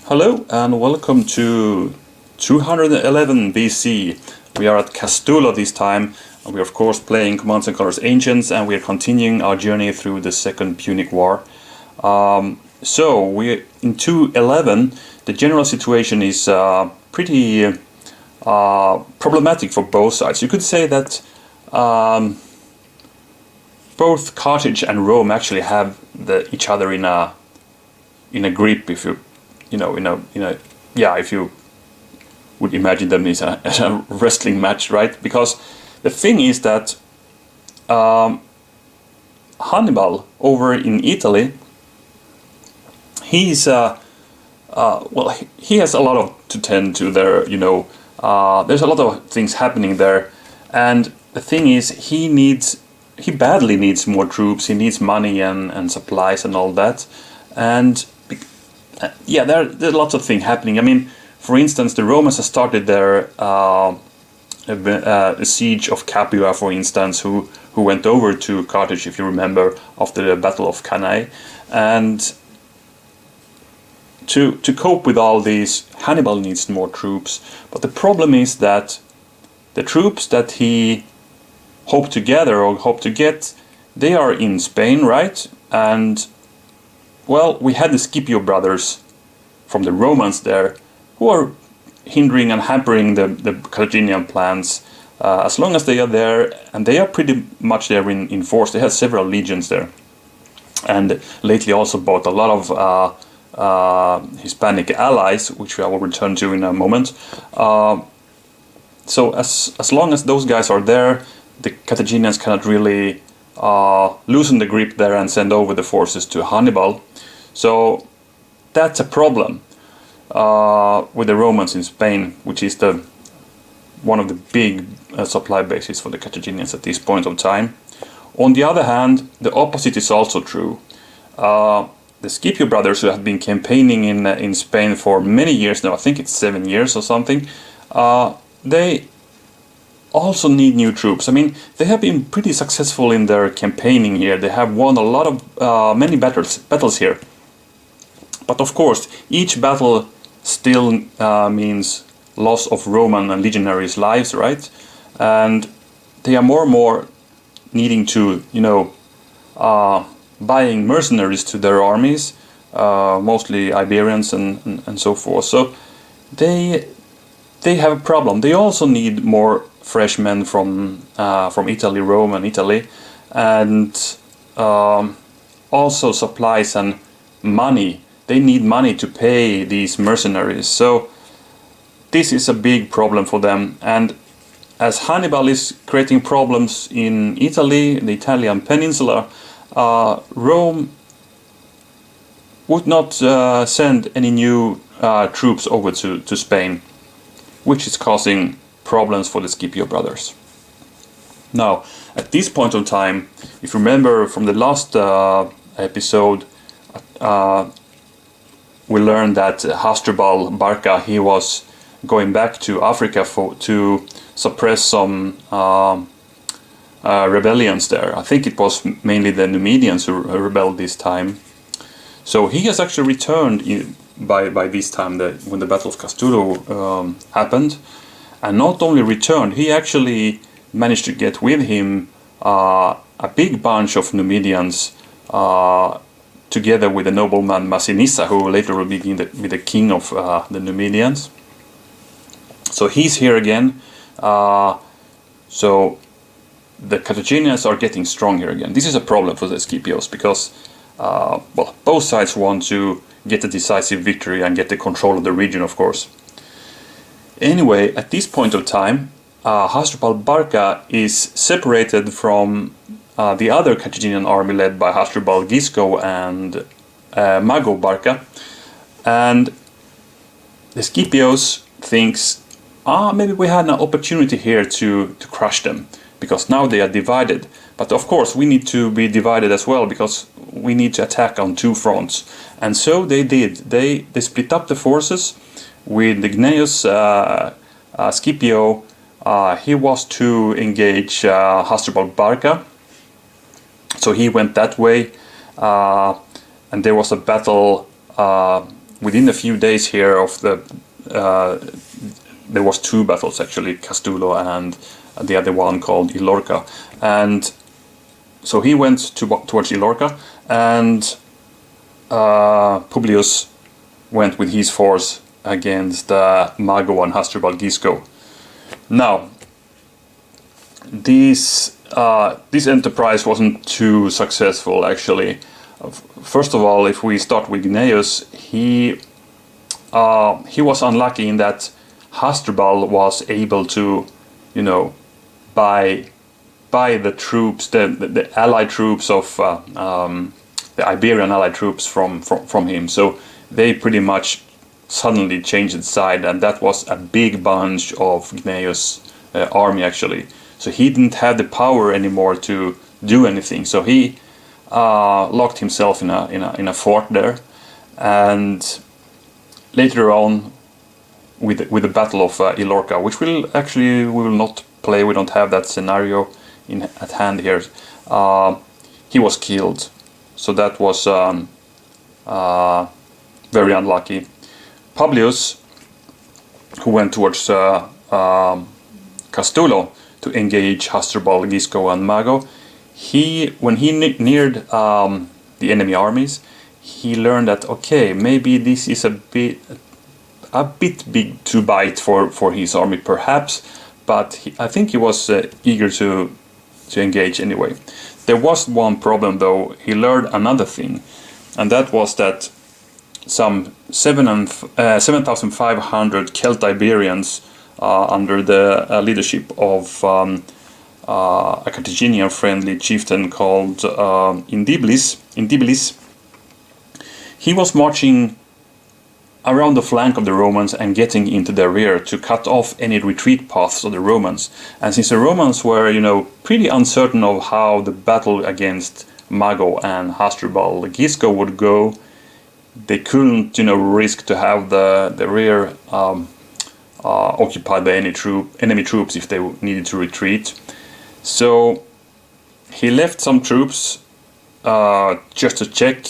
Hello and welcome to 211 BC. We are at Castulo this time, and we are of course playing Commands and Colors Ancients, and we are continuing our journey through the Second Punic War. So we in 211, the general situation is pretty problematic for both sides. You could say that both Carthage and Rome actually have each other in a grip, if you if you would imagine them as a wrestling match, right? Because the thing is that Hannibal over in Italy, he's he has a lot to tend to there. There's a lot of things happening there, and the thing is, he badly needs more troops. He needs money and supplies and all that, and there are lots of things happening. I mean, for instance, the Romans have started their siege of Capua, for instance, who went over to Carthage, if you remember, after the Battle of Cannae. And to cope with all these, Hannibal needs more troops. But the problem is that the troops that he hoped to gather or hoped to get, they are in Spain, right? And well, we had the Scipio brothers from the Romans there, who are hindering and hampering the Carthaginian plans. As long as they are there, and they are pretty much there in force. They have several legions there, and lately also bought a lot of Hispanic allies, which I will return to in a moment. So as long as those guys are there, the Carthaginians cannot really loosen the grip there and send over the forces to Hannibal. So that's a problem with the Romans in Spain, which is one of the big supply bases for the Carthaginians at this point of time. On the other hand, the opposite is also true. The Scipio brothers, who have been campaigning in Spain for many years now, I think it's 7 years or something, they also need new troops. I mean, they have been pretty successful in their campaigning here. They have won a lot of many battles here. But of course, each battle still means loss of Roman and legionaries' lives, right? And they are more and more needing to, buying mercenaries to their armies, mostly Iberians and so forth. So they have a problem. They also need more fresh men from Italy, Rome and Italy, and also supplies and money. They need money to pay these mercenaries. So this is a big problem for them. And as Hannibal is creating problems in Italy, the Italian peninsula, Rome would not send any new troops over to Spain, which is causing problems for the Scipio brothers. Now, at this point of time, if you remember from the last episode, we learned that Hasdrubal Barca, he was going back to Africa to suppress some rebellions there. I think it was mainly the Numidians who rebelled this time. So he has actually returned by this time when the Battle of Castulo happened. And not only returned, he actually managed to get with him a big bunch of Numidians, together with the nobleman Massinissa, who later will be the king of the Numidians. So he's here again. So the Carthaginians are getting strong here again. This is a problem for the Scipios because both sides want to get a decisive victory and get the control of the region, of course. Anyway, at this point of time, Hasdrubal Barca is separated from the other Carthaginian army led by Hasdrubal Gisco and Mago Barca, and the Scipios thinks, maybe we had an opportunity here to crush them, because now they are divided. But of course we need to be divided as well, because we need to attack on two fronts. And so they did. They split up the forces with Gnaeus Scipio. He was to engage Hasdrubal Barca, so he went that way, and there was a battle within a few days here of the there was two battles actually, Castulo and the other one called Illorca, and so he went towards Illorca, and Publius went with his force against Mago and Hasdrubal Gisco. Now, this enterprise wasn't too successful actually. First of all, if we start with Gnaeus, he was unlucky in that Hasdrubal was able to, you know, buy the troops, the allied troops of the Iberian allied troops from him. So they pretty much suddenly changed its side, and that was a big bunch of Gnaeus' army actually. So he didn't have the power anymore to do anything. So he locked himself in a fort there, and later on, with the Battle of Illorca, which we will not play. We don't have that scenario at hand here. He was killed, so that was very unlucky. Publius, who went towards Castulo to engage Hasdrubal, Gisco, and Mago, when he neared the enemy armies, he learned that okay, maybe this is a bit big to bite for his army, perhaps, but I think he was eager to engage anyway. There was one problem though. He learned another thing, and that was that some 7,500 Celt-Iberians under the leadership of a Carthaginian-friendly chieftain called Indibilis. He was marching around the flank of the Romans and getting into their rear to cut off any retreat paths of the Romans. And since the Romans were, you know, pretty uncertain of how the battle against Mago and Hasdrubal Gisco would go, they couldn't, you know, risk to have the rear occupied by any enemy troops if they needed to retreat. So he left some troops just to check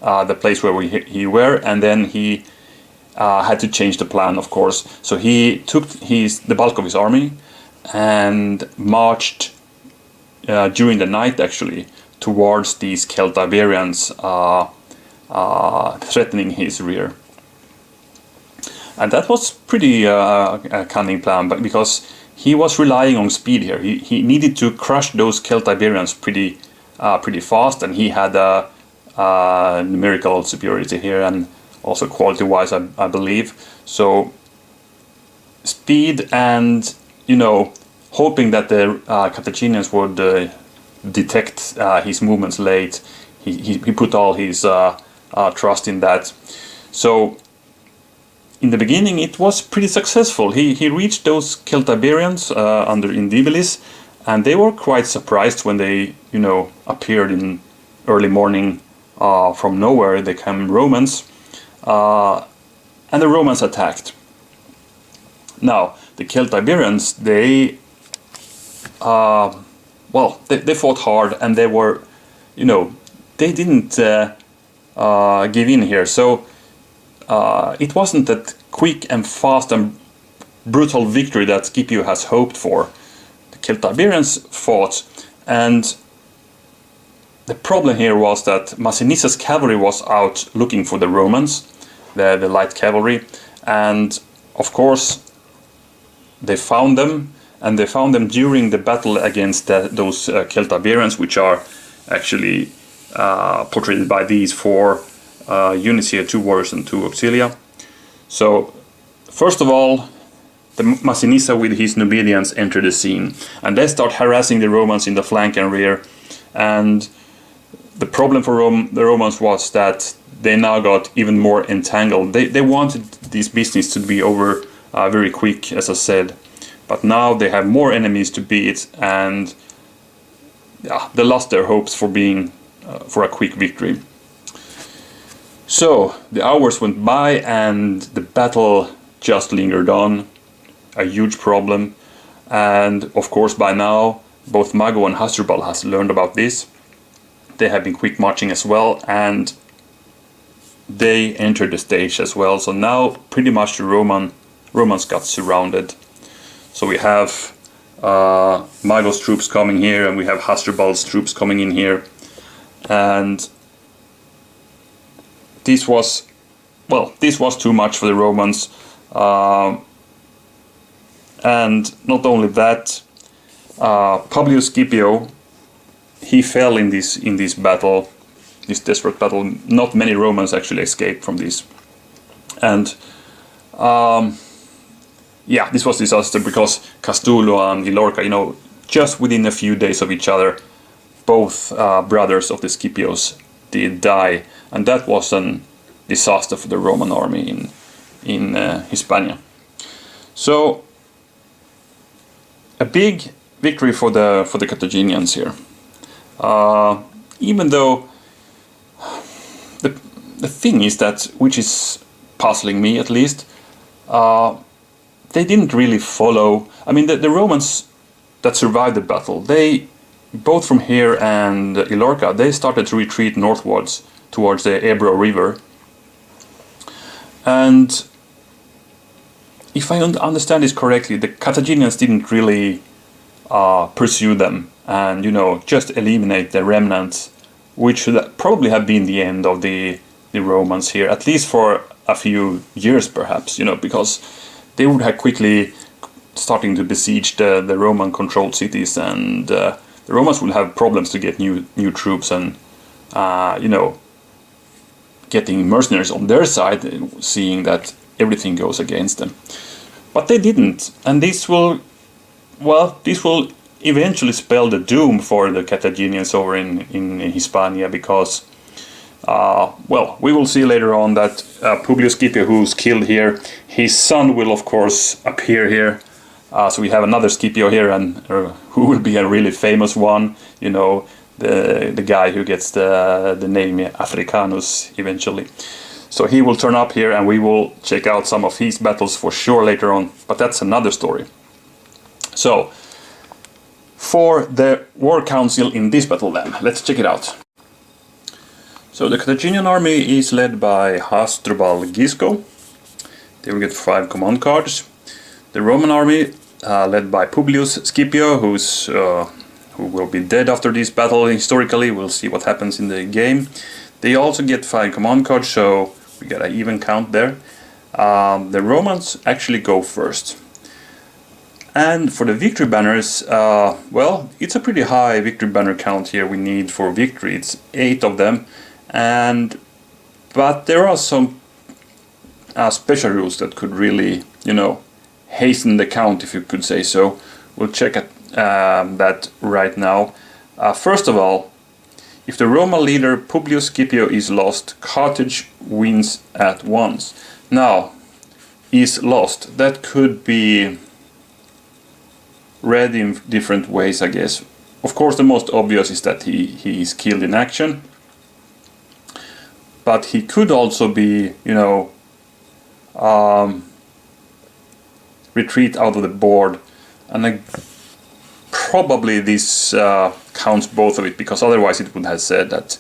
the place where he were, and then he had to change the plan, of course. So he took the bulk of his army and marched during the night actually towards these Celt-Iberians threatening his rear. And that was pretty a cunning plan, but because he was relying on speed here. He needed to crush those Celt-Iberians pretty fast, and he had a numerical superiority here, and also quality-wise, I believe. So speed and, you know, hoping that the Carthaginians would detect his movements late. He put all his trust in that. So in the beginning, it was pretty successful. He reached those Celt-Iberians under Indibilis, and they were quite surprised when they, you know, appeared in early morning from nowhere. They came Romans, and the Romans attacked. Now the Celt-Iberians, they fought hard, and they were, you know, they didn't give in here. So it wasn't that quick and fast and brutal victory that Scipio has hoped for. The Celt-Iberians fought, and the problem here was that Massinissa's cavalry was out looking for the Romans, the light cavalry, and of course they found them, and they found them during the battle against those Celt-Iberians, which are actually portrayed by these four units here, 2 warriors and 2 auxilia. So first of all, the Massinissa with his Numidians enter the scene, and they start harassing the Romans in the flank and rear. And the problem for the Romans was that they now got even more entangled. They wanted this business to be over very quick, as I said, but now they have more enemies to beat, and they lost their hopes for being for a quick victory. So the hours went by, and the battle just lingered on, a huge problem. And of course, by now both Mago and Hasdrubal has learned about this. They have been quick marching as well, and they entered the stage as well. So now pretty much the Romans got surrounded. So we have Milo's troops coming here, and we have Hasdrubal's troops coming in here, and this was too much for the Romans, and not only that, Publius Scipio, he fell in this battle, this desperate battle. Not many Romans actually escaped from this, and yeah, this was disaster because Castulo and Ilorca, you know, just within a few days of each other, both brothers of the Scipios did die, and that was an disaster for the Roman army in Hispania. So a big victory for the Carthaginians here. Even though the thing is that, which is puzzling me at least, they didn't really follow. I mean, the Romans that survived the battle, they, both from here and Ilorca, they started to retreat northwards towards the Ebro River. And if I understand this correctly, the Carthaginians didn't really pursue them and, you know, just eliminate the remnants, which should probably have been the end of the Romans here, at least for a few years perhaps, you know, because they would have quickly starting to besiege the Roman controlled cities, and the Romans will have problems to get new troops and you know, getting mercenaries on their side, seeing that everything goes against them. But they didn't, and this will eventually spell the doom for the Carthaginians over in Hispania, because well, we will see later on that Publius Scipio, who's killed here, his son will of course appear here. So we have another Scipio here, and who will be a really famous one, you know, the guy who gets the name Africanus eventually. So he will turn up here, and we will check out some of his battles for sure later on, but that's another story. So for the war council in this battle then, let's check it out. So the Carthaginian army is led by Hasdrubal Gisco. They will get 5 command cards. The Roman army, led by Publius Scipio, who will be dead after this battle historically. We'll see what happens in the game. They also get 5 command cards, so we got an even count there. The Romans actually go first. And for the victory banners, well, it's a pretty high victory banner count here we need for victory. It's 8 of them. But there are some special rules that could really, you know, hasten the count, if you could say so. We'll check that right now. First of all, if the Roman leader Publius Scipio is lost, Carthage wins at once. Now, is lost, that could be read in different ways, I guess. Of course, the most obvious is that he is killed in action. But he could also be, you know, retreat out of the board, and probably this counts both of it, because otherwise it would have said that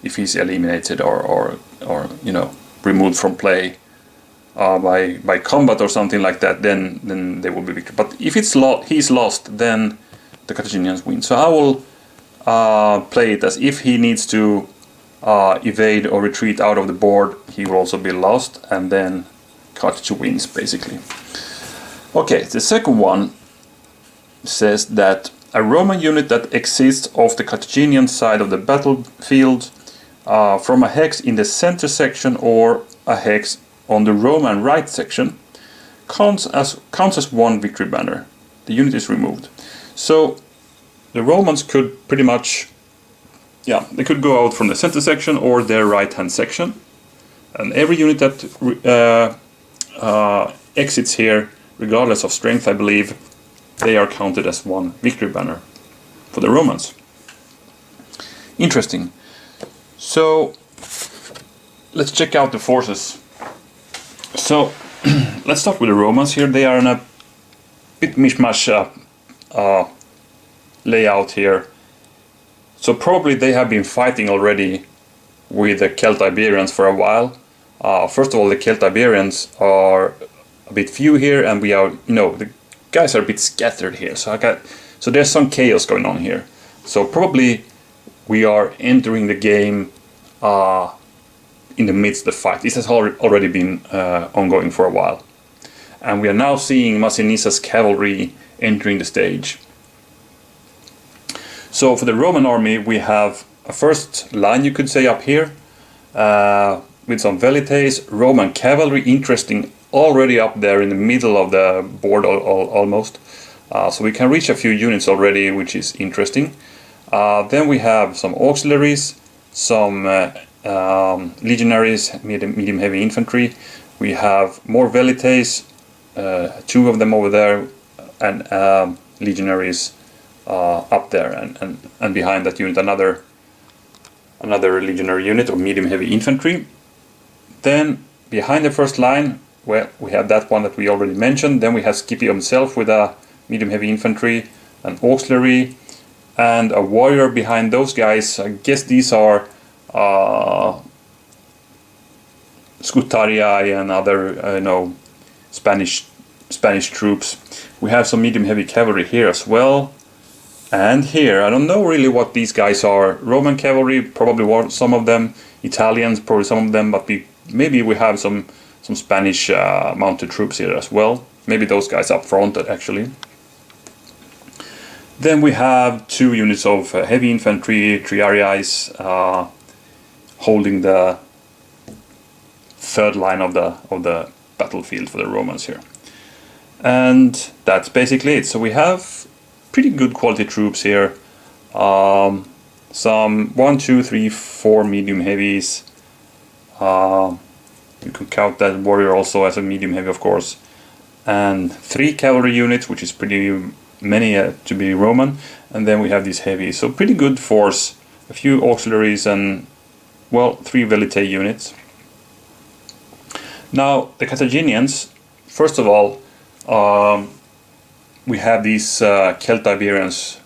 if he's eliminated or you know, removed from play by combat or something like that, then they will be victory. But if he's lost, then the Carthaginians win. So I will play it as if he needs to evade or retreat out of the board, he will also be lost, and then Carthage wins basically. Okay, the second one says that a Roman unit that exists off the Carthaginian side of the battlefield from a hex in the center section or a hex on the Roman right section counts as one victory banner. The unit is removed. So the Romans could pretty much, yeah, they could go out from the center section or their right hand section, and every unit that exits here, regardless of strength, I believe, they are counted as one victory banner for the Romans. Interesting. So let's check out the forces. So let's start with the Romans here. They are in a bit mishmash layout here. So probably they have been fighting already with the Celtiberians for a while. First of all, the Celtiberians are a bit few here, and we are, the guys are a bit scattered here. So there's some chaos going on here. So probably we are entering the game in the midst of the fight. This has already been ongoing for a while. And we are now seeing Massinissa's cavalry entering the stage. So for the Roman army, we have a first line, you could say, up here, with some velites, Roman cavalry, interesting, already up there in the middle of the board almost. So we can reach a few units already, which is interesting. Then we have some auxiliaries, some legionaries, medium heavy infantry. We have more velites, 2 of them over there, and legionaries up there, and behind that unit another legionary unit of medium heavy infantry. Then behind the first line, well, we have that one that we already mentioned. Then we have Scipio himself with a medium heavy infantry, an auxiliary, and a warrior behind those guys. I guess these are Scutarii and other Spanish troops. We have some medium heavy cavalry here as well. And here, I don't know really what these guys are. Roman cavalry, probably some of them. Italians, probably some of them. But maybe we have some Spanish mounted troops here as well. Maybe those guys up front, actually. Then we have 2 units of heavy infantry, triarii, holding the third line of the battlefield for the Romans here. And that's basically it. So we have pretty good quality troops here. Some 1, 2, 3, 4 medium heavies. You could count that warrior also as a medium heavy, of course. And 3 cavalry units, which is pretty many to be Roman. And then we have these heavies. So pretty good force. A few auxiliaries and, well, 3 velite units. Now, the Carthaginians, first of all, we have these Celtiberians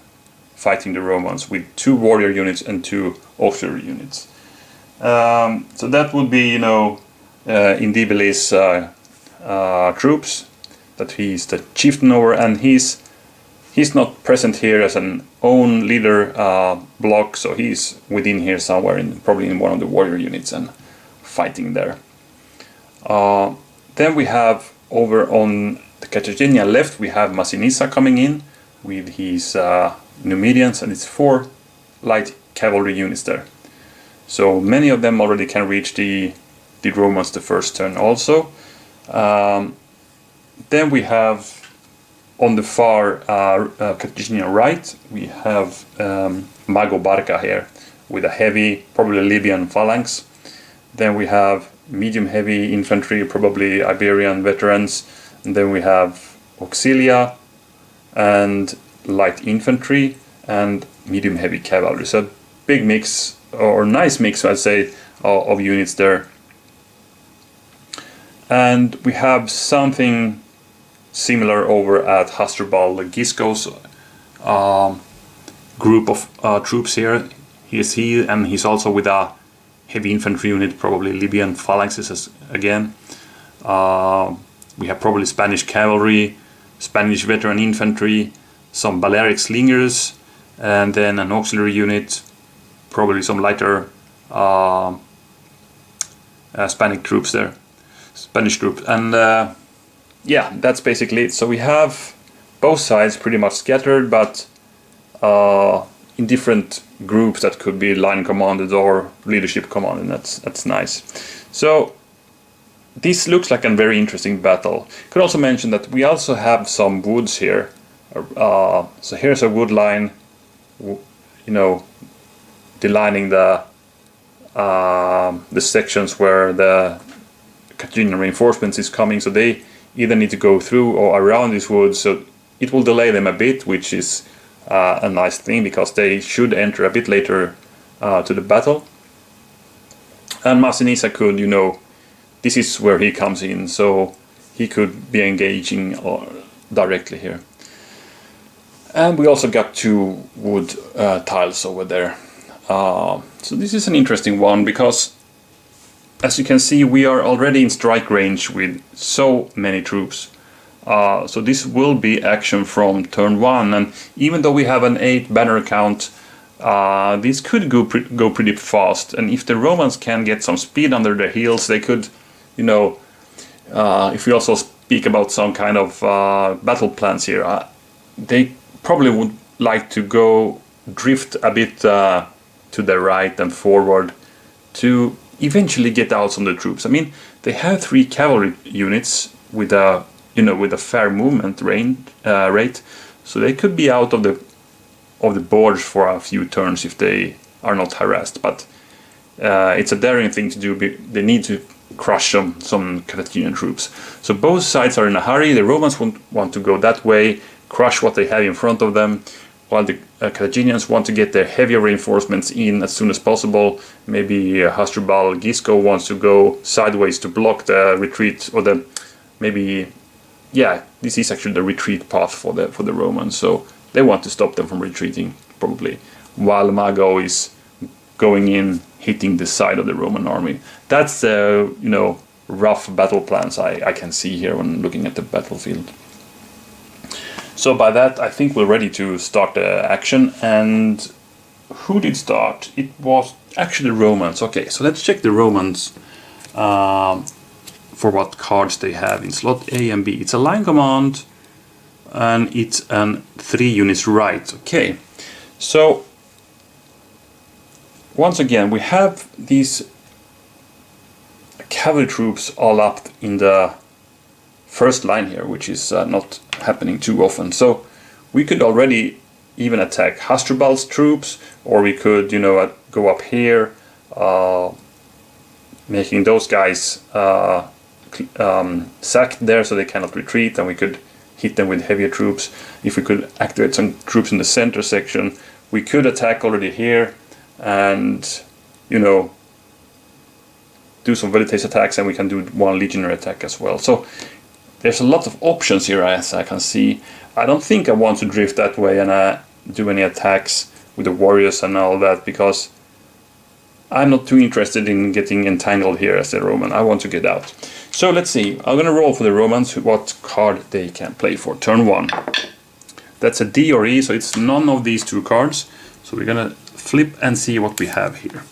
fighting the Romans with 2 warrior units and 2 auxiliary units. So that would be, Indibilis troops that he's the chieftain over, and he's not present here as an own leader block, so he's within here somewhere, probably in one of the warrior units and fighting there. Then we have over on the Carthaginian left, we have Massinissa coming in with his Numidians, and it's 4 light cavalry units there. So many of them already can reach the Romans the first turn also. Then we have on the far Carthaginian right, we have Mago Barca here with a heavy, probably Libyan phalanx. Then we have medium heavy infantry, probably Iberian veterans. And then we have auxilia and light infantry and medium heavy cavalry. So big mix, or nice mix, I'd say, of units there. And we have something similar over at Hasdrubal Gisco's group of troops here. And he's also with a heavy infantry unit, probably Libyan phalanxes again. We have probably Spanish cavalry, Spanish veteran infantry, some Balearic slingers, and then an auxiliary unit, probably some lighter Spanish troops there. And yeah, that's basically it. So we have both sides pretty much scattered, but in different groups that could be line commanded or leadership commanded. That's nice. So this looks like a very interesting battle. Could also mention that we also have some woods here. So here's a wood line, delining the sections where the Carthaginian reinforcements is coming. So they either need to go through or around these woods. So it will delay them a bit, which is a nice thing, because they should enter a bit later to the battle. And Massinissa could, this is where he comes in, so he could be engaging directly here. And we also got 2 wood tiles over there. So this is an interesting one, because as you can see, we are already in strike range with so many troops. So this will be action from turn 1, and even though we have an 8 banner count, this could go pretty fast. And if the Romans can get some speed under their heels, they could, you know, if we also speak about some kind of battle plans here, they probably would like to go drift a bit to the right and forward to eventually get out some of the troops. I mean, they have 3 cavalry units with a fair movement rate, so they could be out of the board for a few turns if they are not harassed. But it's a daring thing to do. They need to crush some Carthaginian troops. So both sides are in a hurry. The Romans want to go that way, crush what they have in front of them, while the Carthaginians want to get their heavier reinforcements in as soon as possible. Maybe Hasdrubal Gisco wants to go sideways to block the retreat, or this is actually the retreat path for the Romans. So they want to stop them from retreating, probably, while Mago is going in, hitting the side of the Roman army. That's the rough battle plans I can see here when looking at the battlefield. So by that, I think we're ready to start the action. And who did start? It was actually the Romans. Okay, so let's check the Romans for what cards they have in slot A and B. It's a line command, and it's an 3 units right. Okay, so once again, we have these cavalry troops all up in the first line here, which is not happening too often. So we could already even attack Hasdrubal's troops, or we could, go up here, making those guys sacked there so they cannot retreat, and we could hit them with heavier troops. If we could activate some troops in the center section, we could attack already here and, do some Velites attacks, and we can do 1 legionary attack as well. So there's a lot of options here, as I can see. I don't think I want to drift that way and do any attacks with the warriors and all that, because I'm not too interested in getting entangled here as a Roman. I want to get out. So let's see. I'm going to roll for the Romans what card they can play for. Turn 1. That's a D or E, so it's none of these 2 cards. So we're going to flip and see what we have here.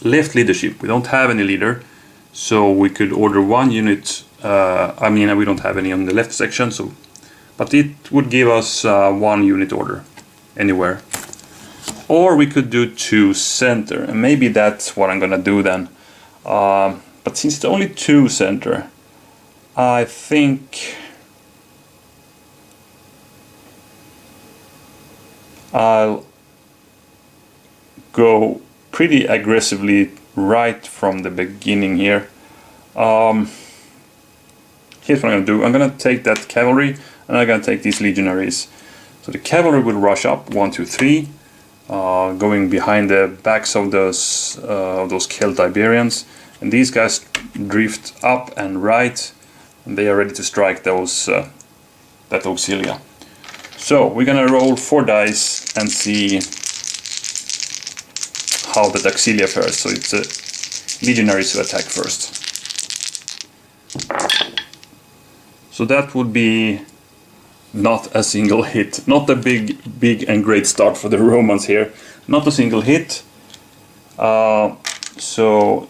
Left leadership. We don't have any leader, so we could order 1 unit. We don't have any on the left section, but it would give us 1 unit order anywhere. Or we could do 2 center, and maybe that's what I'm gonna do then. But since it's only 2 center, I think I'll go pretty aggressively right from the beginning here. Here's what I'm going to do. I'm going to take that cavalry, and I'm going to take these legionaries. So the cavalry will rush up 1, 2, 3, going behind the backs of those Celt-Iberians, and these guys drift up and right, and they are ready to strike those that auxilia. So we're going to roll 4 dice and see how that auxilia fares. So it's legionaries who attack first. So that would be not a single hit. Not a big and great start for the Romans here. Not a single hit. So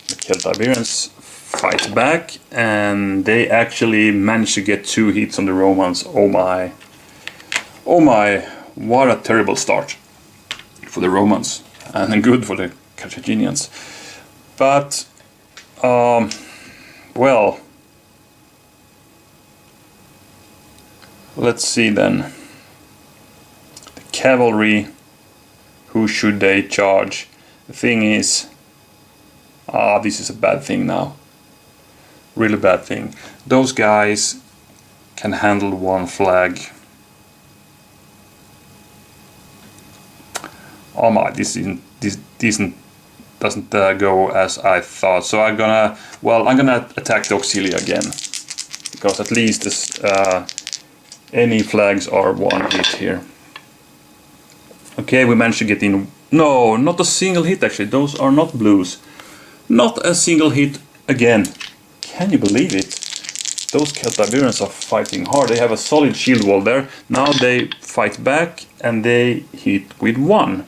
the Celt-Iberians fight back, and they actually managed to get 2 hits on the Romans. Oh my, what a terrible start for the Romans, and good for the Carthaginians. But well, let's see then. The cavalry, who should they charge? The thing is, this is a bad thing now. Really bad thing. Those guys can handle 1 flag. Oh my, this doesn't go as I thought. So I'm gonna attack the auxilia again, because at least this, any flags are 1 hit here. Okay, we managed to get in. No, not a single hit actually. Those are not blues. Not a single hit again. Can you believe it? Those Celtaberians are fighting hard. They have a solid shield wall there. Now they fight back and they hit with 1.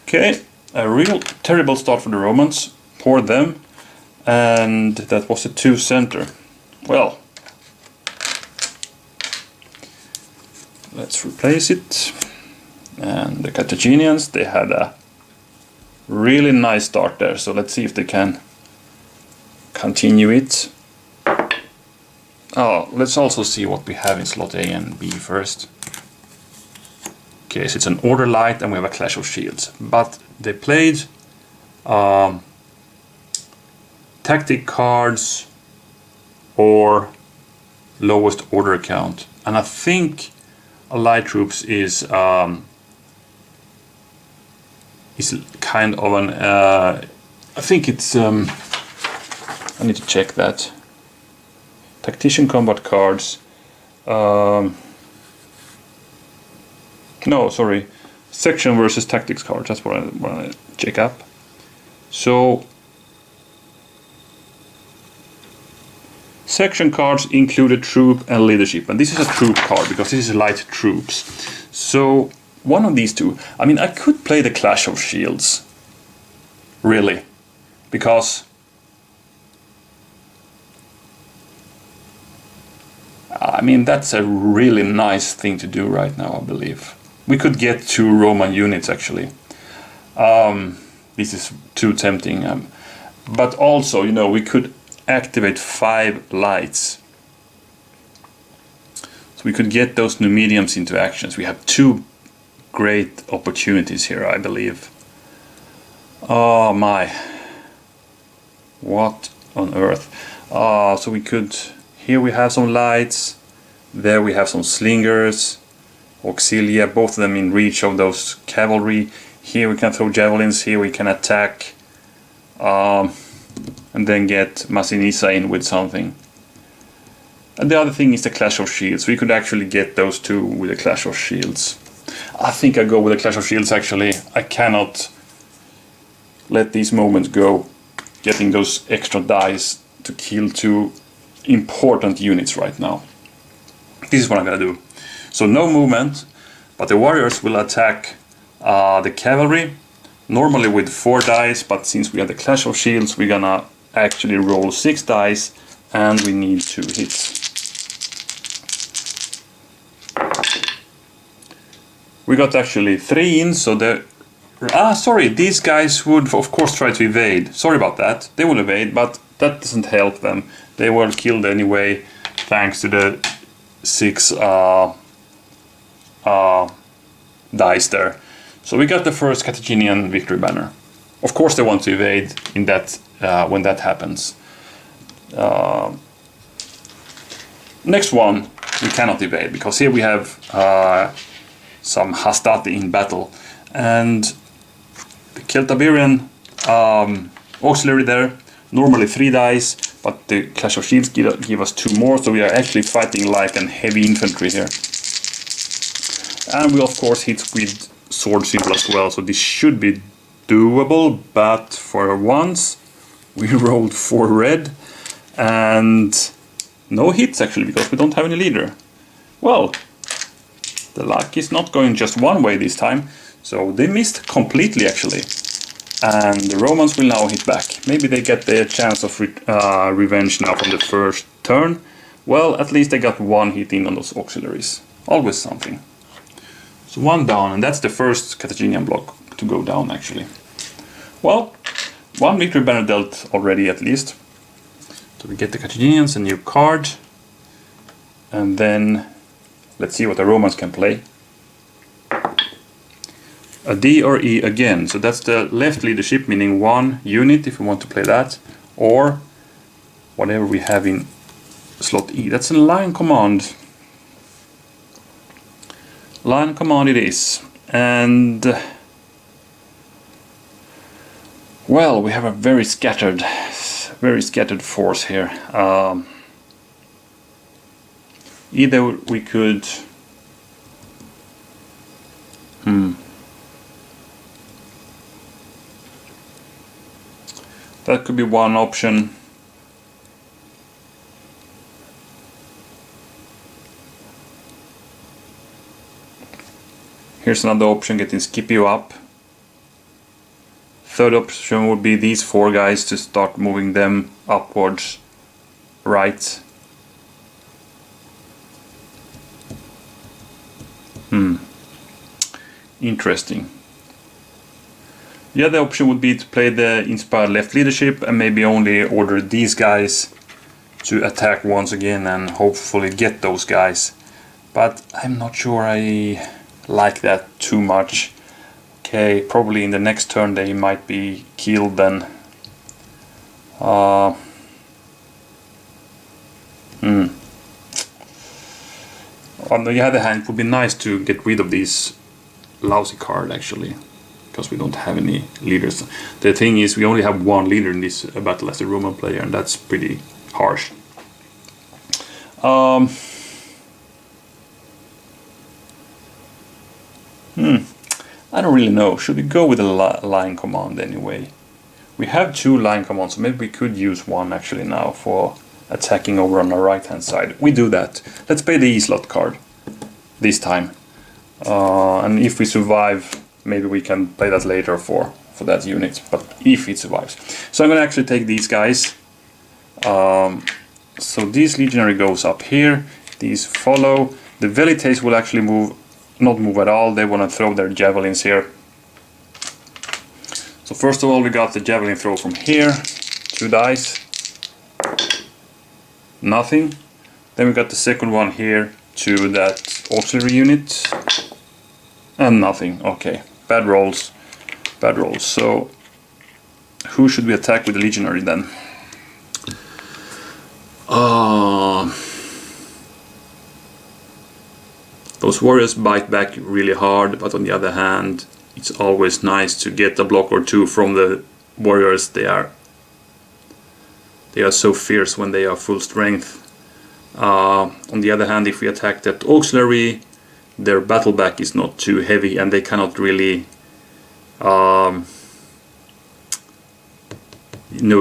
Okay, a real terrible start for the Romans. Pour them. And that was a 2 center. Well, let's replace it. And the Carthaginians, they had a really nice start there. So let's see if they can continue it. Oh, let's also see what we have in slot A and B first. Okay, so it's an Order Light and we have a Clash of Shields. But they played tactic cards or lowest order count. And I think Allied Troops is kind of an... I think it's... I need to check that. Tactician combat cards. No, sorry. Section versus tactics cards. That's what I want to check up. So, section cards included troop and leadership. And this is a troop card because this is light troops. So, one of these two. I mean, I could play the Clash of Shields. Really. Because I mean, that's a really nice thing to do right now, I believe. We could get 2 Roman units, actually. This is too tempting. But also, you know, we could activate 5 lights. So we could get those new mediums into actions. We have 2 great opportunities here, I believe. Oh my. What on earth? So we could... Here we have some lights. There we have some slingers. Auxilia, both of them in reach of those cavalry. Here we can throw javelins. Here we can attack. And then get Massinissa in with something. And the other thing is the Clash of Shields. We could actually get those 2 with the Clash of Shields. I think I go with the Clash of Shields actually. I cannot let these moments go. Getting those extra dice to kill 2 important units right now. This is what I'm gonna do. So no movement, but the warriors will attack the cavalry, normally with 4 dice, but since we have the Clash of Shields, we're gonna actually roll 6 dice, and we need 2 hits. We got actually 3 in, so the... sorry, these guys would of course try to evade. Sorry about that. They will evade, but that doesn't help them. They were killed anyway, thanks to the 6 dice there. So we got the first Carthaginian victory banner. Of course they want to evade in that when that happens. Next one we cannot evade because here we have some hastati in battle, and the Celtaberian auxiliary there, normally 3 dice, but the Clash of Shields give us 2 more, so we are actually fighting light and heavy infantry here. And we of course hit with sword symbol as well, so this should be doable, but for once we rolled 4 red and no hits actually, because we don't have any leader. Well, the luck is not going just one way this time, so they missed completely actually. And the Romans will now hit back. Maybe they get their chance of revenge now from the first turn. Well, at least they got 1 hit in on those auxiliaries. Always something. So 1 down, and that's the first Carthaginian block to go down actually. Well, 1 victory banner dealt already at least. So we get the Carthaginians a new card. And then let's see what the Romans can play. A D or E again, so that's the left leadership, meaning 1 unit if we want to play that, or whatever we have in slot E. That's a line command. Line command it is, and well, we have a very scattered force here. Either we could That could be one option. Here's another option, getting Scipio up. Third option would be these 4 guys, to start moving them upwards, right. Interesting. The other option would be to play the inspired left leadership and maybe only order these guys to attack once again and hopefully get those guys. But I'm not sure I like that too much. Okay, probably in the next turn they might be killed then. On the other hand, it would be nice to get rid of these lousy card actually, because we don't have any leaders. The thing is, we only have 1 leader in this battle as a Roman player, and that's pretty harsh. I don't really know. Should we go with a line command anyway? We have 2 line commands, so maybe we could use one actually now for attacking over on the right hand side. We do that. Let's play the E-slot card this time. And if we survive, maybe we can play that later for that unit, but if it survives. So I'm going to actually take these guys. So this legionary goes up here, these follow. The velites will actually not move at all, they want to throw their javelins here. So first of all we got the javelin throw from here, 2 dice, nothing. Then we got the second one here to that auxiliary unit, and nothing. Okay, bad rolls, bad rolls. So who should we attack with the legionary then? Those warriors bite back really hard, but on the other hand, it's always nice to get a block or 2 from the warriors. They are so fierce when they are full strength. On the other hand, if we attack that auxiliary, their battle back is not too heavy, and they cannot really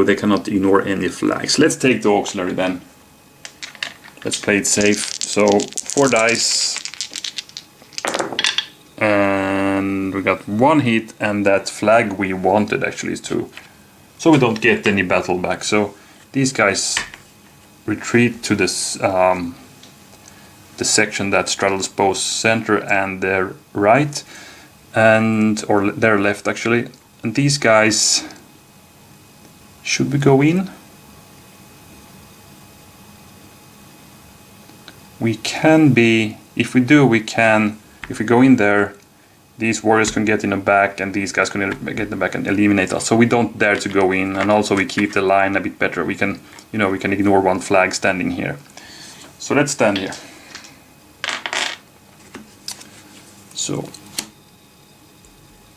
they cannot ignore any flags. Let's take the auxiliary then. Let's play it safe. So 4 dice. And we got 1 hit, and that flag we wanted actually is 2. So we don't get any battle back. So these guys retreat to this the section that straddles both center and their right, or their left actually. And these guys, should we go in? We can be, if we do, we can. If we go in there, these warriors can get in the back, and these guys can get in the back and eliminate us. So we don't dare to go in, and also we keep the line a bit better. We can, we can ignore 1 flag standing here. So let's stand here. So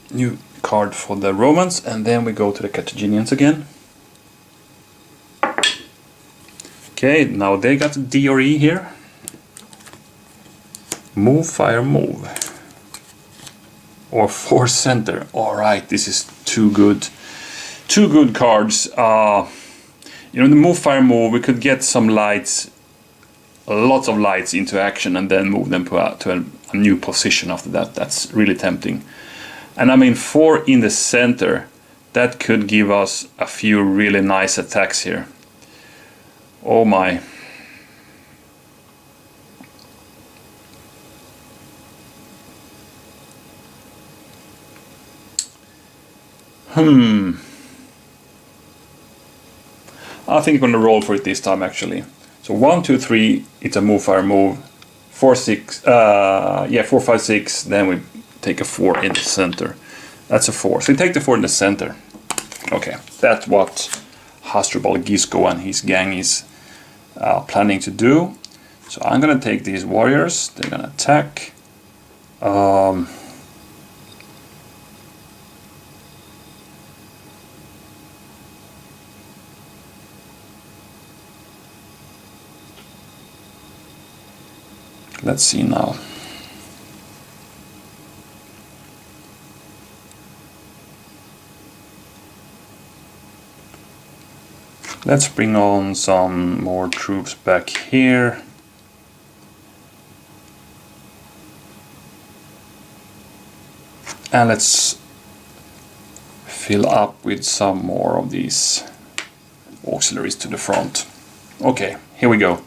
new card for the Romans, and then we go to the Carthaginians again. Okay, now they got D or E here. Move, fire, move. Or force center. Alright, this is too good. 2 good cards. The move, fire, move, we could get some lights, lots of lights into action, and then move them to a new position after that. That's really tempting. And I mean, 4 in the center, that could give us a few really nice attacks here. Oh my. I think I'm gonna roll for it this time actually. So 1, 2, 3, it's a move, fire, move. 4, 6, 4, 5, 6, then we take a 4 in the center. That's a 4. So we take the 4 in the center. Okay, that's what Hasdrubal Gisco and his gang is planning to do. So I'm gonna take these warriors, they're gonna attack. Let's see now. Let's bring on some more troops back here. And let's fill up with some more of these auxiliaries to the front. Okay, here we go.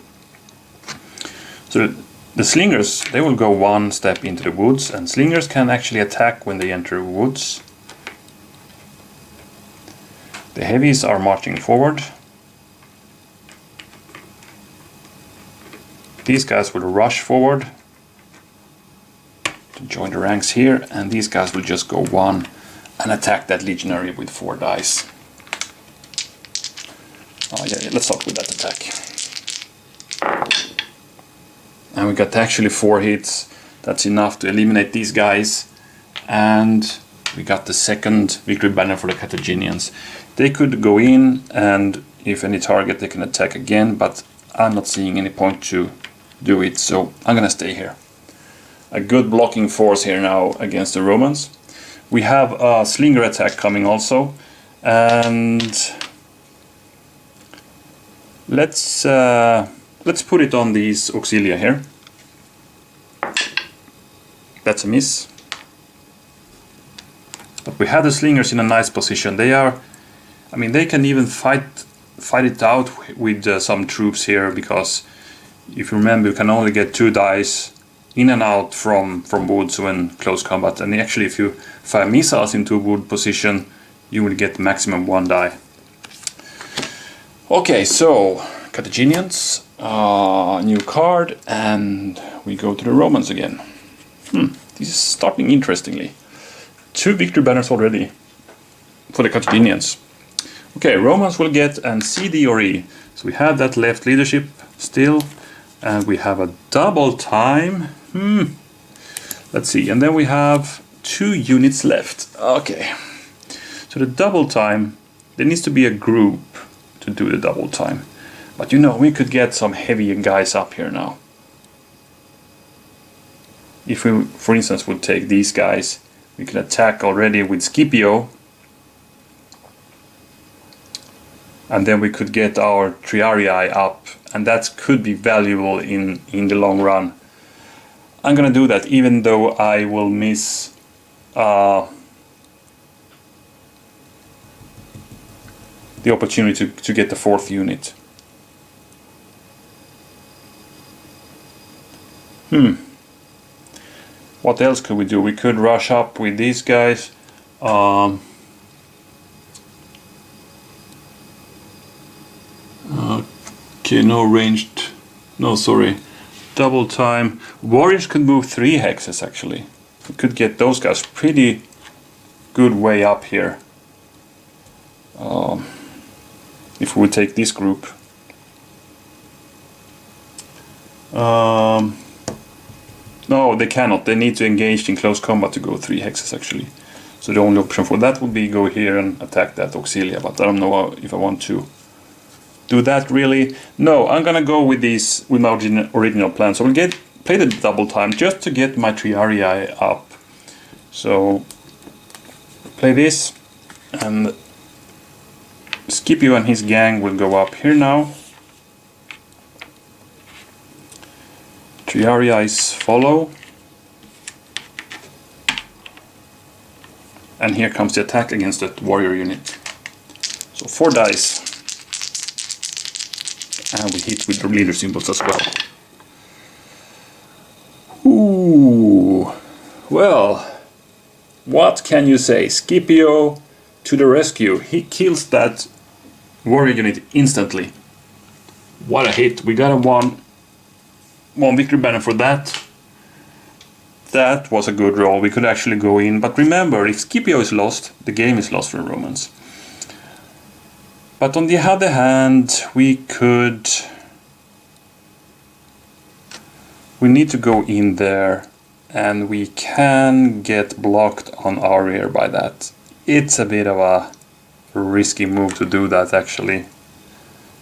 So the slingers, they will go one step into the woods, and slingers can actually attack when they enter woods. The heavies are marching forward. These guys will rush forward to join the ranks here, and these guys will just go one and attack that legionary with 4 dice. Yeah, let's start with that attack. And we got actually 4 hits. That's enough to eliminate these guys. And we got the second victory banner for the Carthaginians. They could go in, and if any target they can attack again, but I'm not seeing any point to do it, so I'm gonna stay here. A good blocking force here now against the Romans. We have a slinger attack coming also, and let's put it on these auxilia here. That's a miss. But we have the slingers in a nice position. They are, I mean, they can even fight it out with some troops here, because if you remember, you can only get 2 dice in and out from woods when close combat, and actually if you fire missiles into a wood position you will get maximum 1 die. Okay, so Carthaginians, new card, and we go to the Romans again. This is starting interestingly. 2 victory banners already for the Carthaginians. Okay, Romans will get an C, D or E. So we have that left leadership still, and we have a double time. Let's see, and then we have 2 units left. Okay, so the double time, there needs to be a group to do the double time. But you know, we could get some heavy guys up here now. If we, for instance, would take these guys, we can attack already with Scipio. And then we could get our Triarii up, and that could be valuable in the long run. I'm gonna do that, even though I will miss the opportunity to get the 4th unit. What else could we do? We could rush up with these guys. Okay, no ranged. No, sorry. Double time. Warriors could move 3 hexes actually. We could get those guys pretty good way up here. If we would take this group. No, they cannot. They need to engage in close combat to go 3 hexes actually. So the only option for that would be go here and attack that auxilia, but I don't know if I want to do that really. No, I'm gonna go with these, with my original plan. So we'll play the double time just to get my Triarii up. So play this, and Scipio and his gang will go up here now. Triarii follow. And here comes the attack against that warrior unit. So 4 dice. And we hit with the leader symbols as well. Ooh. Well, what can you say? Scipio to the rescue. He kills that warrior unit instantly. What a hit. We got a one victory banner for that. That was a good roll. We could actually go in. But remember, if Scipio is lost, the game is lost for the Romans. But on the other hand, we need to go in there, and we can get blocked on our rear by that. It's a bit of a risky move to do that actually.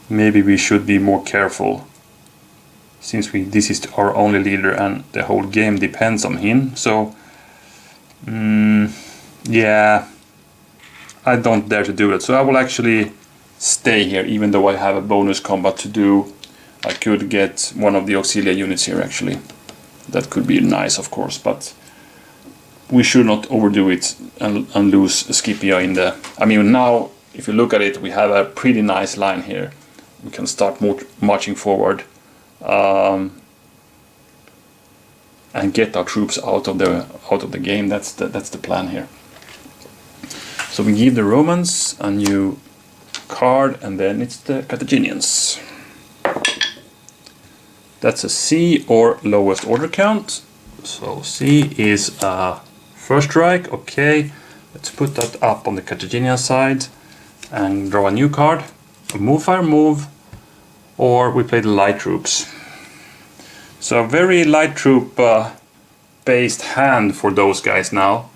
Maybe we should be more careful, since this is our only leader and the whole game depends on him. So yeah, I don't dare to do that. So I will actually stay here, even though I have a bonus combat to do. I could get one of the auxilia units here actually. That could be nice, of course, but we should not overdo it and lose Scipio in the... I mean, now, if you look at it, we have a pretty nice line here. We can start marching forward and get our troops out of the game. That's the plan here. So we give the Romans a new card, and then it's the Carthaginians. That's a C or lowest order count. So C is first strike. Okay, let's put that up on the Carthaginian side and draw a new card. A move, fire, move, or we play the light troops. So a very light troop based hand for those guys now.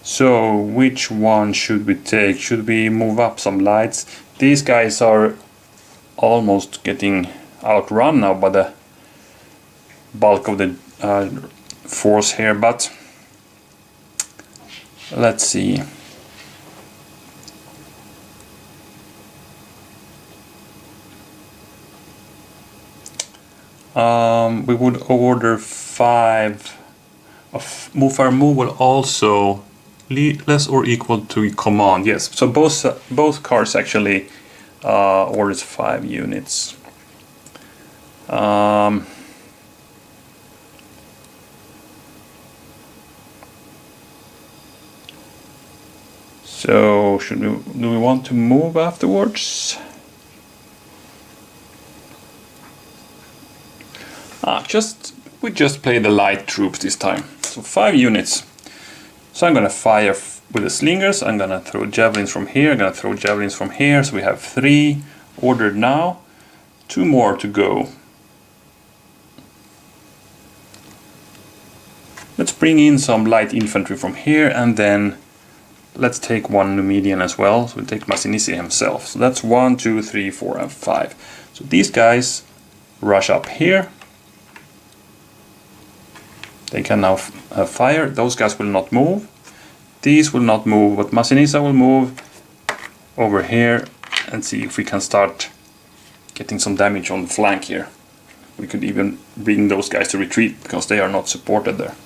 So which one should we take? Should we move up some lights? These guys are almost getting outrun now by the bulk of the force here, but let's see. We would order 5 of move, fire, move will also less or equal to command. Yes, so both cards actually orders 5 units. So do we want to move afterwards? We just play the light troops this time. So 5 units. So I'm gonna fire with the slingers. I'm gonna throw javelins from here. I'm gonna throw javelins from here. So we have 3 ordered now. 2 more to go. Let's bring in some light infantry from here, and then let's take 1 Numidian as well. So we'll take Massinissa himself. So that's 1, 2, 3, 4, and 5. So these guys rush up here. They can now fire. Those guys will not move. These will not move, but Massinissa will move over here and see if we can start getting some damage on the flank here. We could even bring those guys to retreat because they are not supported there.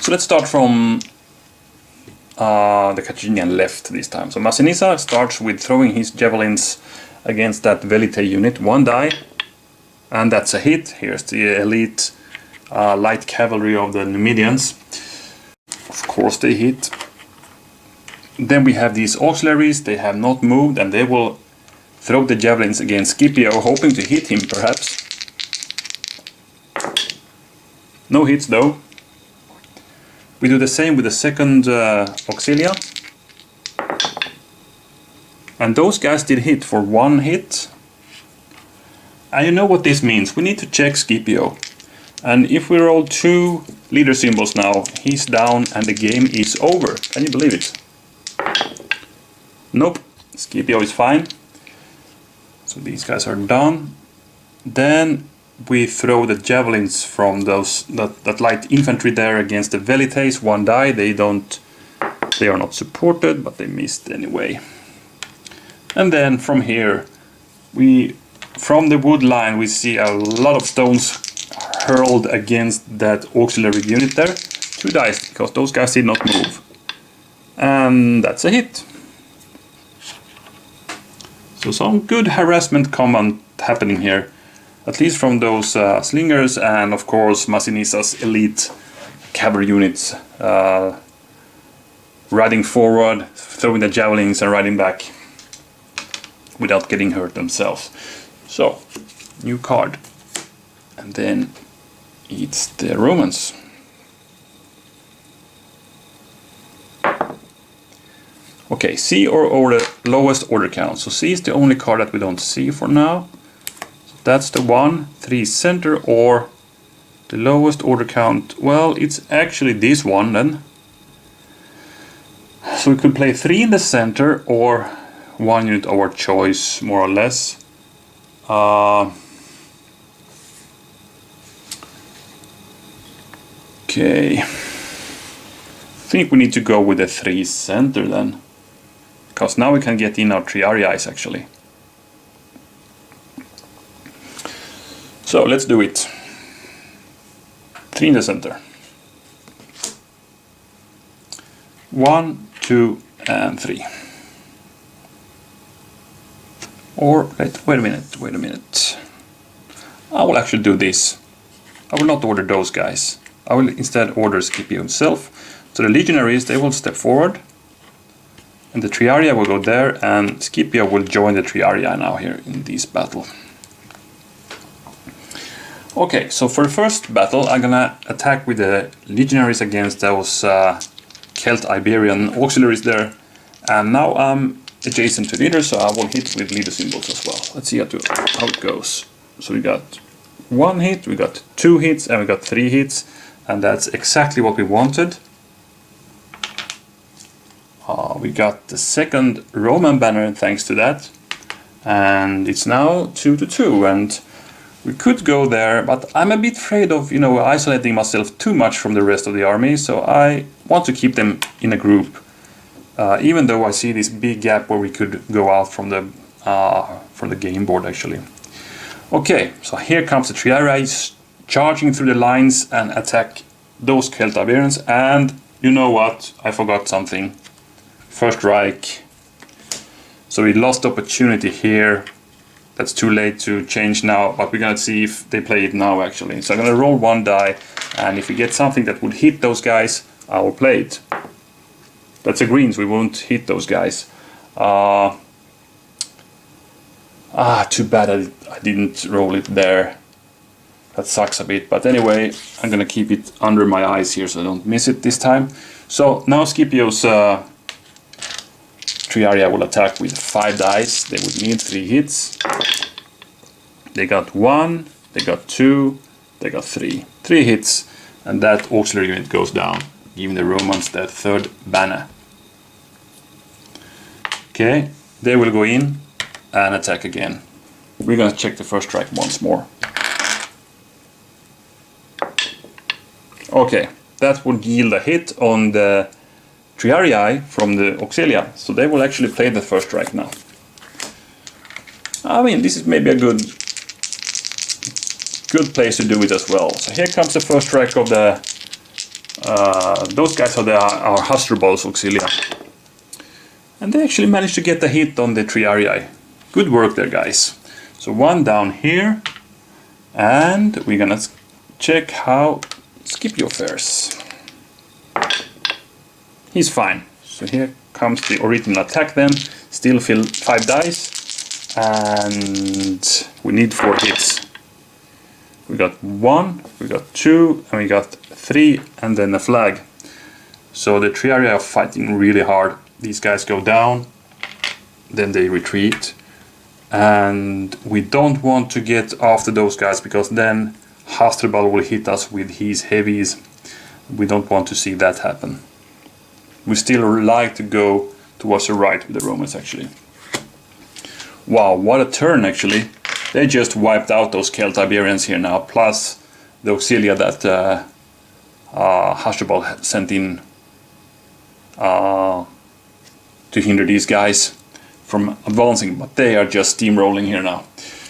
So let's start from the Carthaginian left this time. So Massinissa starts with throwing his javelins against that Velite unit. 1 die, and that's a hit. Here's the elite light cavalry of the Numidians. Of course they hit. Then we have these auxiliaries. They have not moved, and they will throw the javelins against Scipio, hoping to hit him perhaps. No hits though. We do the same with the second auxilia. And those guys did hit for 1 hit. And you know what this means. We need to check Scipio. And if we roll 2 leader symbols now, he's down and the game is over. Can you believe it? Nope, Scipio is fine. So these guys are done. Then we throw the javelins from that light infantry there against the Velites. 1 die. They are not supported, but they missed anyway. And then from here, from the wood line, we see a lot of stones hurled against that auxiliary unit there. 2 dice, because those guys did not move. And that's a hit. So some good harassment command happening here. At least from those slingers, and of course Massinissa's elite cavalry units riding forward, throwing the javelins and riding back without getting hurt themselves. So, new card. And then it's the Romans. Okay, C or the lowest order count. So C is the only card that we don't see for now. So that's the one. 3 center, or the lowest order count. Well, it's actually this one then. So we could play 3 in the center, or 1 unit of our choice, more or less. Okay. think we need to go with the 3 center then, because now we can get in our Triarii actually. So let's do it. 3 in the center. 1, 2, and 3. Or wait a minute. I will actually do this. I will not order those guys. I will instead order Scipio himself. So the legionaries, they will step forward, and the Triarii will go there, and Scipio will join the Triarii now here in this battle. Okay, so for the first battle, I'm gonna attack with the legionaries against those Celt-Iberian auxiliaries there, and now I'm adjacent to leader, so I will hit with leader symbols as well. Let's see how it goes. So we got 1 hit, we got 2 hits, and we got 3 hits, and that's exactly what we wanted. We got the second Roman banner thanks to that, and it's now 2-2, and we could go there, but I'm a bit afraid of, you know, isolating myself too much from the rest of the army, so I want to keep them in a group. Even though I see this big gap where we could go out from the game board actually. Okay, so here comes the Triarii charging through the lines and attack those Celt-Iberians, and you know what? I forgot something. First Reich. So we lost opportunity here. That's too late to change now, but we're gonna see if they play it now actually. So I'm gonna roll 1 die, and if we get something that would hit those guys, I will play it. That's a greens, we won't hit those guys. Too bad I didn't roll it there. That sucks a bit, but anyway, I'm gonna keep it under my eyes here so I don't miss it this time. So now Scipio's Triarii will attack with 5 dice. They would need 3 hits. They got 1, they got 2, they got 3. 3 hits, and that auxiliary unit goes down, giving the Romans their 3rd banner. Okay, they will go in and attack again. We're gonna check the first strike once more. Okay, that would yield a hit on the Triarii from the Auxilia, so they will actually play the first strike now. I mean, this is maybe a good place to do it as well. So here comes the first strike of the those guys are our Hasdrubal's Auxilia, and they actually managed to get a hit on the Triarii. Good work there, guys. So 1 down here, and we're gonna check how Scipio fares. He's fine. So here comes the original attack then. Still fill 5 dice, and we need 4 hits. We got 1, we got 2, and we got 3, and then a flag. So the Triarii are fighting really hard. These guys go down, then they retreat, and we don't want to get after those guys, because then Hasdrubal will hit us with his heavies. We don't want to see that happen. We still like to go towards the right with the Romans actually. Wow, what a turn actually. They just wiped out those Celt-Iberians here now, plus the Auxilia that Hasdrubal sent in to hinder these guys from advancing, but they are just steamrolling here now.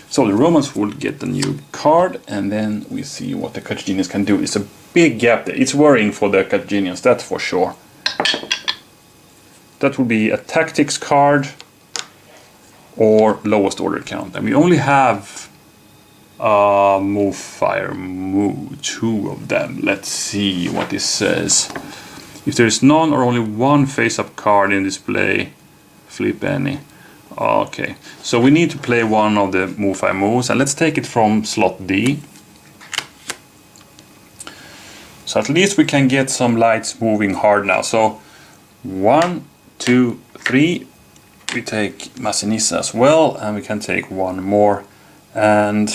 So the Romans will get the new card, and then we see what the Carthaginians can do. It's a big gap there. It's worrying for the Carthaginians, that's for sure. That will be a tactics card or lowest order count, and we only have move fire, move 2 of them. Let's see what this says. If there is none or only 1 face-up card in display, flip any. Okay, so we need to play one of the move 5 moves, and let's take it from slot D. So at least we can get some lights moving hard now. So 1, 2, 3. We take Massinissa as well, and we can take 1 more. And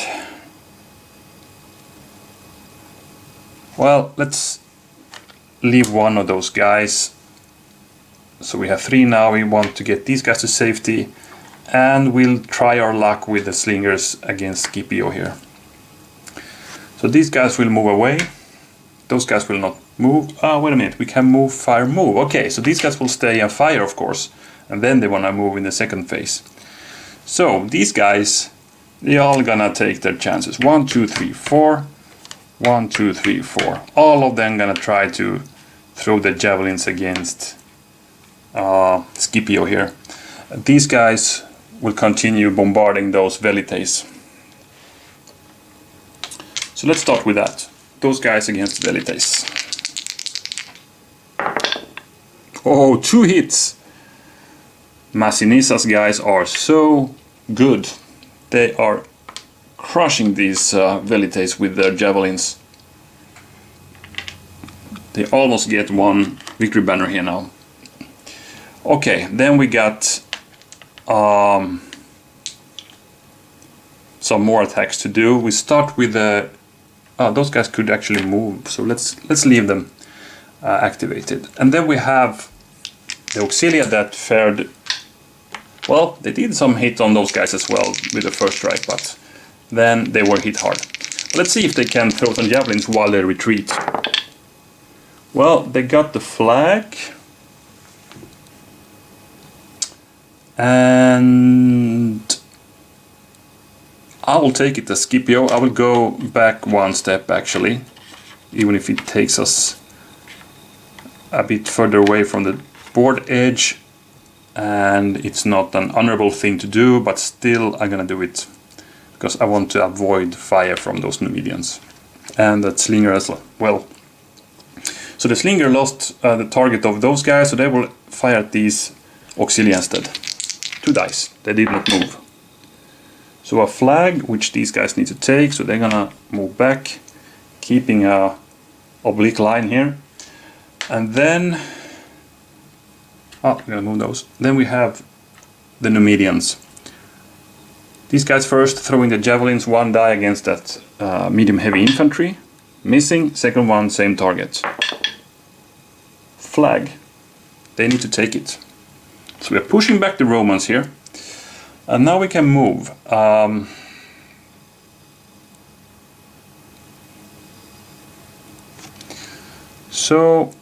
well, let's leave 1 of those guys. So we have 3 now. We want to get these guys to safety, and we'll try our luck with the slingers against Scipio here. So these guys will move away. those guys will not move. Wait a minute, we can move, fire, move. Okay, so these guys will stay and fire, of course, and then they want to move in the second phase. So these guys, they all gonna take their chances. 1, 2, 3, 4. 1, 2, 3, 4. All of them gonna try to throw the javelins against Scipio here. These guys will continue bombarding those velites. So let's start with that. Those guys against velites. Oh, 2 hits! Massinissa's guys are so good. They are crushing these velites with their javelins. They almost get 1 victory banner here now. Okay, then we got some more attacks to do. We start with the those guys could actually move, so let's leave them activated. And then we have the Auxilia that fared well. They did some hit on those guys as well with the first strike, but then they were hit hard. Let's see if they can throw some javelins while they retreat. Well, they got the flag. And I will take it as Scipio. I will go back 1 step actually, even if it takes us a bit further away from the board edge, and it's not an honorable thing to do, but still I'm gonna do it because I want to avoid fire from those Numidians and that Slinger as well. So the Slinger lost the target of those guys, so they will fire at these Auxilia instead. 2 dice, they did not move. So a flag, which these guys need to take, so they're gonna move back, keeping a oblique line here. And then, we're gonna move those. Then we have the Numidians. These guys first throwing the javelins, 1 die against that medium heavy infantry. Missing, second one, same target. Flag, they need to take it. So we're pushing back the Romans here. And now we can move. So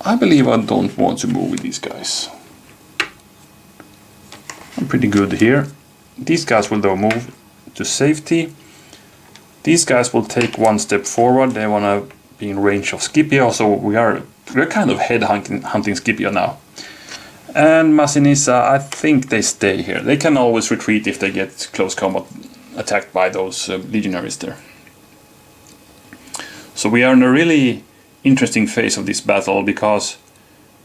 I believe I don't want to move with these guys. I'm pretty good here. These guys will though move to safety. These guys will take 1 step forward. They want to be in range of Scipio, so we're kind of head hunting Scipio now. And Massinissa, I think they stay here. They can always retreat if they get close combat attacked by those legionaries there. So we are in a really interesting phase of this battle, because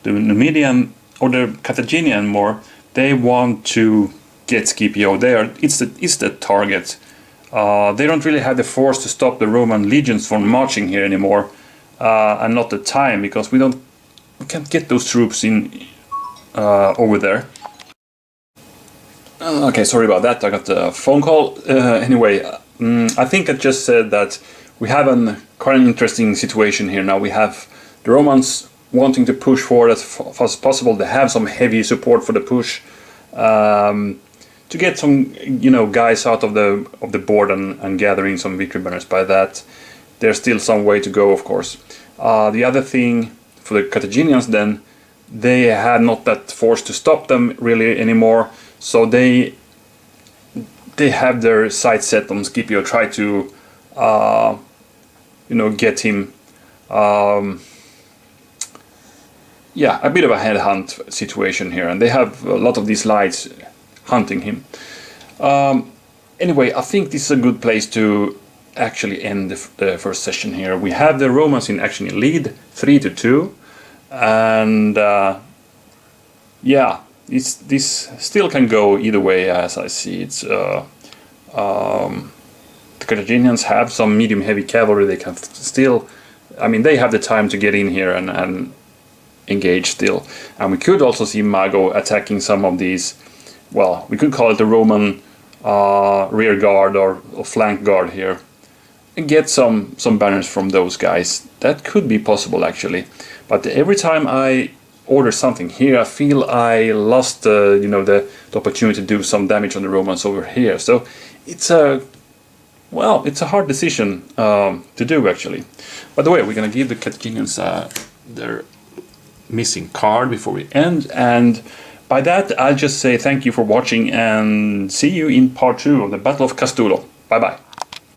the Numidian, or the Carthaginian more, they want to get Scipio there. It's the target. They don't really have the force to stop the Roman legions from marching here anymore, and not the time, because we can't get those troops in over there. Okay, sorry about that. I got a phone call. Anyway, I think I just said that we have quite an interesting situation here now. We have the Romans wanting to push forward as fast as possible. They have some heavy support for the push, to get some guys out of the board and gathering some victory banners by that. There's still some way to go, of course. The other thing for the Carthaginians then, they had not that force to stop them really anymore, so they have their sights set on Scipio, try to get him a bit of a headhunt situation here, and they have a lot of these lights hunting him. Anyway, I think this is a good place to actually end the first session here. We have the Romans in action in lead, 3-2, and this still can go either way, as I see it. The Carthaginians have some medium heavy cavalry. They can still, they have the time to get in here and engage still. And we could also see Mago attacking some of these, well, we could call it the Roman rear guard or flank guard here, and get some banners from those guys. That could be possible actually, but every time I order something here, I feel I lost the opportunity to do some damage on the Romans over here. So it's a Well, it's a hard decision to do, actually. By the way, we're going to give the Carthaginians their missing card before we end, and by that I'll just say thank you for watching and see you in part 2 of the Battle of Castulo. Bye bye.